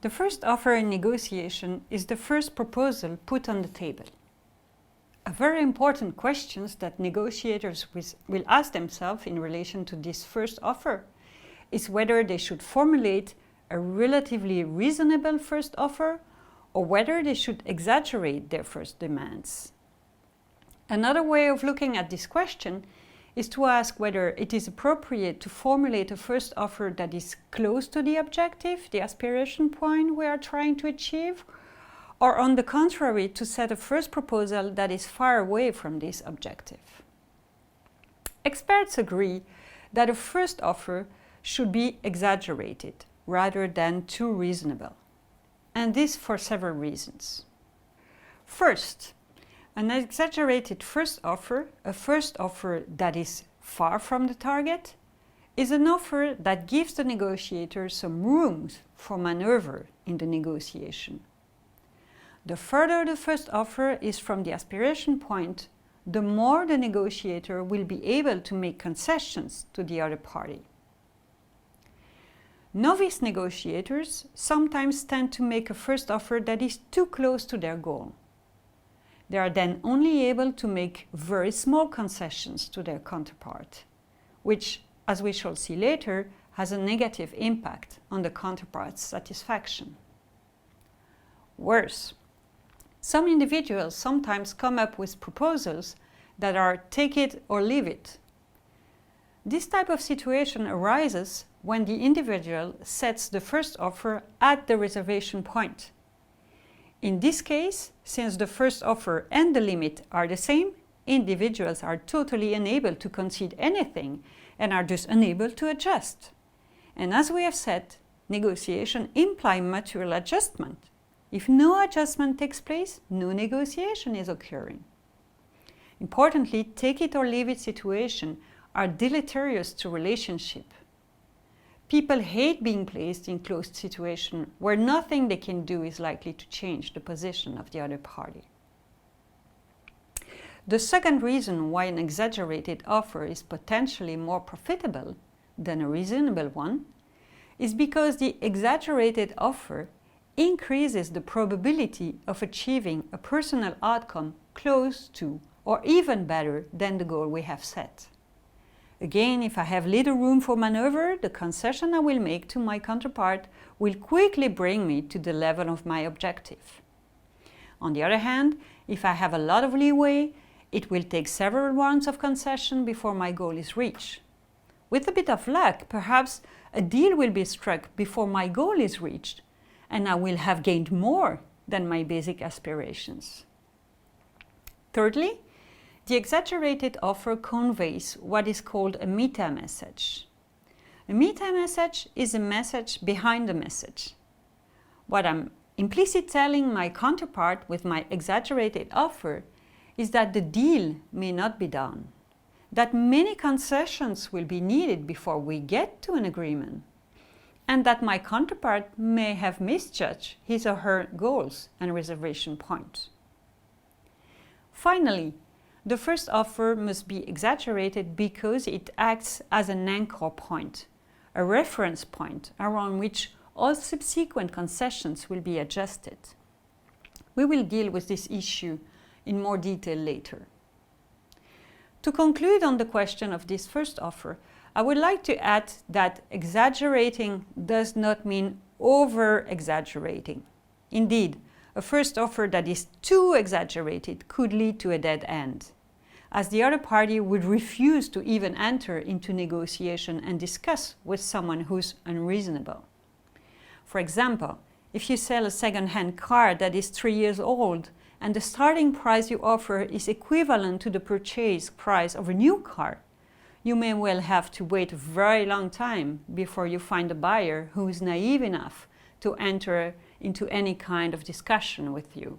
The first offer in negotiation is the first proposal put on the table. A very important question that negotiators will ask themselves in relation to this first offer is whether they should formulate a relatively reasonable first offer or whether they should exaggerate their first demands. Another way of looking at this question is to ask whether it is appropriate to formulate a first offer that is close to the objective, the aspiration point we are trying to achieve, or on the contrary, to set a first proposal that is far away from this objective. Experts agree that a first offer should be exaggerated rather than too reasonable, and this for several reasons. First, an exaggerated first offer, a first offer that is far from the target, is an offer that gives the negotiator some room for maneuver in the negotiation. The further the first offer is from the aspiration point, the more the negotiator will be able to make concessions to the other party. Novice negotiators sometimes tend to make a first offer that is too close to their goal. They are then only able to make very small concessions to their counterpart, which, as we shall see later, has a negative impact on the counterpart's satisfaction. Worse, some individuals sometimes come up with proposals that are take it or leave it. This type of situation arises when the individual sets the first offer at the reservation point. In this case, since the first offer and the limit are the same, individuals are totally unable to concede anything and are thus unable to adjust. And as we have said, negotiation implies mutual adjustment. If no adjustment takes place, no negotiation is occurring. Importantly, take it or leave it situations are deleterious to relationship. People hate being placed in closed situations where nothing they can do is likely to change the position of the other party. The second reason why an exaggerated offer is potentially more profitable than a reasonable one is because the exaggerated offer increases the probability of achieving a personal outcome close to or even better than the goal we have set. Again, if I have little room for maneuver, the concession I will make to my counterpart will quickly bring me to the level of my objective. On the other hand, if I have a lot of leeway, it will take several rounds of concession before my goal is reached. With a bit of luck, perhaps a deal will be struck before my goal is reached, and I will have gained more than my basic aspirations. Thirdly, the exaggerated offer conveys what is called a meta-message. A meta-message is a message behind the message. What I'm implicitly telling my counterpart with my exaggerated offer is that the deal may not be done, that many concessions will be needed before we get to an agreement, and that my counterpart may have misjudged his or her goals and reservation point. Finally, the first offer must be exaggerated because it acts as an anchor point, a reference point around which all subsequent concessions will be adjusted. We will deal with this issue in more detail later. To conclude on the question of this first offer, I would like to add that exaggerating does not mean over-exaggerating. Indeed, a first offer that is too exaggerated could lead to a dead end, as the other party would refuse to even enter into negotiation and discuss with someone who's unreasonable. For example, if you sell a second-hand car that is 3 years old and the starting price you offer is equivalent to the purchase price of a new car, you may well have to wait a very long time before you find a buyer who is naive enough to enter into any kind of discussion with you.